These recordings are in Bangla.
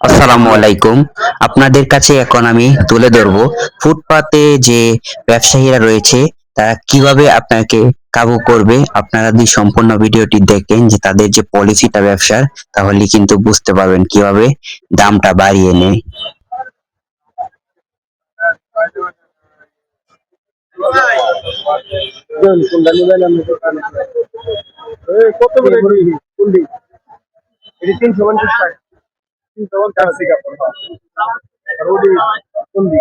আসসালামু আলাইকুম। আপনাদের কাছে এখন আমি তুলে ধরবো ফুটপাতে যে ব্যবসায়ীরা রয়েছে তারা কিভাবে আপনাকে কাবু করবে। আপনারা যদি সম্পূর্ণ ভিডিওটি দেখেন যে তাদের যে পলিসিটা ব্যবসার, তাহলে কিন্তু বুঝতে পারবেন কিভাবে দামটা বাড়িয়ে নেয়। কত করে কুন্ডি? এটি 350 টাকা। 350 টাকা। আর ওডি কুন্ডি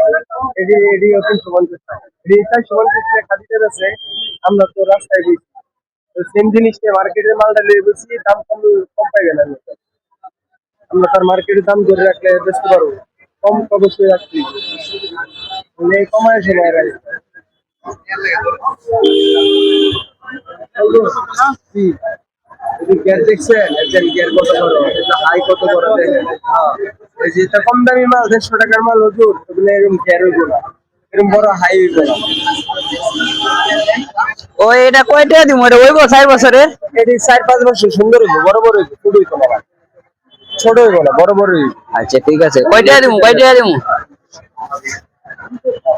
এটি 350 টাকা। এটি 450 টাকা খাদিতে আছে। আমরা তো রাস্তায় বেশি সেম জিনিসটা মার্কেটের মালটা নিয়ে বেশি দাম কম পাইবে না। আমরা তার মার্কেটের দাম ধরে রাখলে বেচতে পারবো। কম অবশ্যই রাখছি মানে কমায় সময় রাখি। গিয়ার দেখছেন গিয়ার কত বড়, হাই কত বড় দেখেন। এই যে এটা কম দামি মাল 150 টাকার মাল হুজুর, এগুলো এরকম গিয়ার হইব না, এরকম বড় হাই হইব না। ও এটা কয়টা দিব? এটা ওইব 4 বছরের? এটি 4-5 বছর সুন্দর হইব, বড় বড় হইব, ছোট হইব না, ছোট হইব না, বড় বড় হইব। আচ্ছা ঠিক আছে, কয়টা দিব? কয়টা দিব?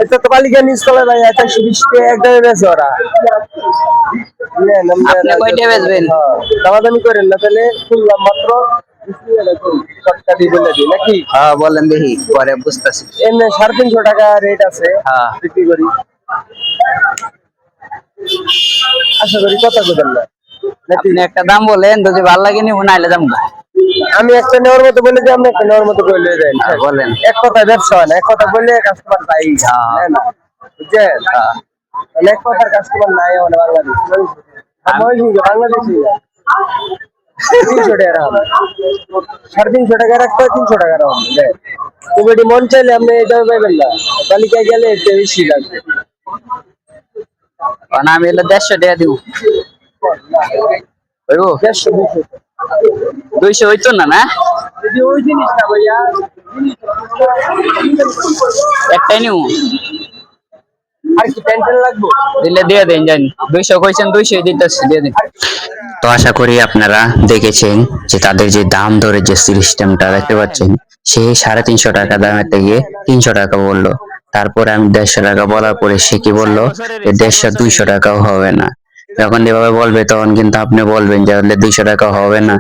এটা তো বালিকা নিচতলা ভাই, এটা 120 টাকা একদমই বেশি ওরা। আপনি কয়টা বেচবেন? দামাদামি করেন না, তাহলে শুনলাম মাত্র নাকি। হ্যাঁ বলেন দেখি, পরে বুঝতেছি। এমনি 350 টাকা রেট আছে, হ্যাঁ বিক্রি করি। আশা করি কথা বলেন না নাকি। আপনি একটা দাম বলেন, যদি ভালো লাগে নিব, নাইলে দাম না। আমি একটা নেওয়ার মতো বলে যে আপনি একটা নেওয়ার মতো বলে দেন। বলেন। এক কথা ব্যবসা হয় না, এক কথা বললে কাস্টমার নাই না, বুঝছেন? তাহলে এক কথার কাস্টমার নাই মানে বাংলাদেশ বাংলাদেশি 300 টাকা হবে, 350 টাকা রাখতে হয়, 300 টাকা হবে। তুমি এটি মন চাইলে আপনি এটা পাইবেন না, তালিকায় গেলে একটু বেশি লাগবে। আমি হলো 150 টাকা দিব। হইব? 150 200 হইতো না? না যদি ওই জিনিস না ভাইয়া, একটাই নিব। আর কি টেনশন লাগবে? দিলে দিয়ে দেন, জানি 200 কইছেন, 200 দিতেছি, দিয়ে দেন। তো আশা করি আপনারা দেখেছেন যে তাদের যে দাম ধরে যে সিস্টেমটা দেখতে পাচ্ছেন, সে 350 টাকা দামের থেকে 300 টাকা বললো। তারপরে আমি 150 টাকা বলার পরে সে কি বললো যে 150 200 টাকাও হবে না। যখন এভাবে বলবে তখন কিন্তু আপনি বলবেন যে 200 টাকা হবে না।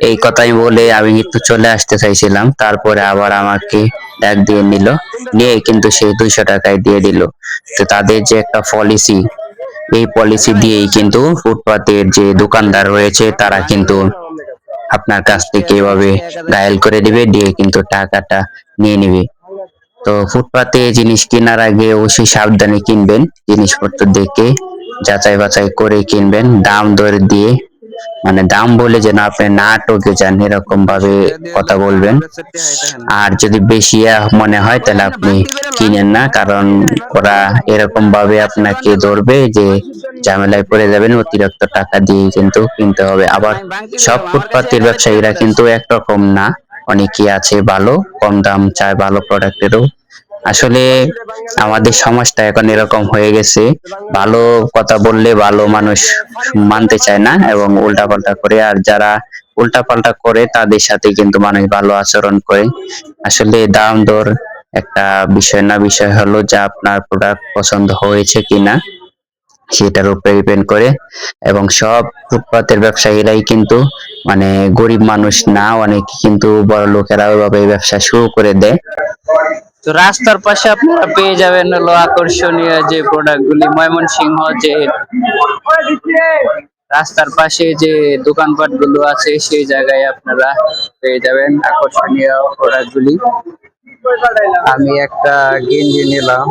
এই কথাই বলে আমি কিন্তু চলে আসতে চাইছিলাম, তারপরে আবার আমাকে ডাক দিয়ে নিল, নিয়ে কিন্তু সেই 200 টাকায় দিয়ে দিল। তো তাদের যে একটা পলিসি, এই পলিসি দিয়েই কিন্তু ফুটপাতের যে দোকানদার রয়েছে তারা কিন্তু আপনার কাছ থেকে এভাবে ঘায়েল করে দিবে, দিয়ে কিন্তু টাকাটা নিয়ে নিবে। তো ফুটপাতে জিনিস কেনার আগে অবশ্যই সাবধানে কিনবেন, জিনিসপত্র দেখে যাচাই বাছাই করে কিনবেন, দাম দর দিয়ে, মানে দাম বলে যেন আপনি না টকে যান এরকম ভাবে কথা বলবেন। আর যদি বেশি মনে হয় তাহলে আপনি কিনেন না, কারণ ওরা এরকম ভাবে আপনাকে ধরবে যে ঝামেলায় পড়ে যাবেন, অতিরিক্ত টাকা দিয়ে কিন্তু কিনতে হবে। আবার সব ফুটপাতের ব্যবসায়ীরা কিন্তু একরকম না, অনেকেই আছে ভালো, কম দাম চায় ভালো প্রোডাক্টেরও। আসলে আমাদের সমাজটা এখন এরকম হয়ে গেছে, ভালো কথা বললে ভালো মানুষ মানতে চায় না এবং উল্টাপাল্টা করে, আর যারা উল্টাপাল্টা করে তাদের সাথে কিন্তু মানুষ ভালো আচরণ করে। আসলে দাম দর একটা বিষয় না, বিষয় হলো যে আপনার প্রোডাক্ট পছন্দ হয়েছে কিনা সেটার উপরে ডিপেন্ড করে। এবং সব ফুটপাতের ব্যবসায়ীরাই কিন্তু মানে গরিব মানুষ না, অনেকে কিন্তু বড় লোকেরা ওইভাবে ব্যবসা শুরু করে দেয়। তো রাস্তার পাশে আপনারা পেয়ে যাবেন হলো আকর্ষণীয় যে প্রোডাক্টগুলি, ময়মনসিংহ যে রাস্তার পাশে যে দোকানপাট গুলো আছে সেই জায়গায় আপনারা পেয়ে যাবেন আকর্ষণীয় প্রোডাক্টগুলি। আমি একটা গেঞ্জি নিলাম,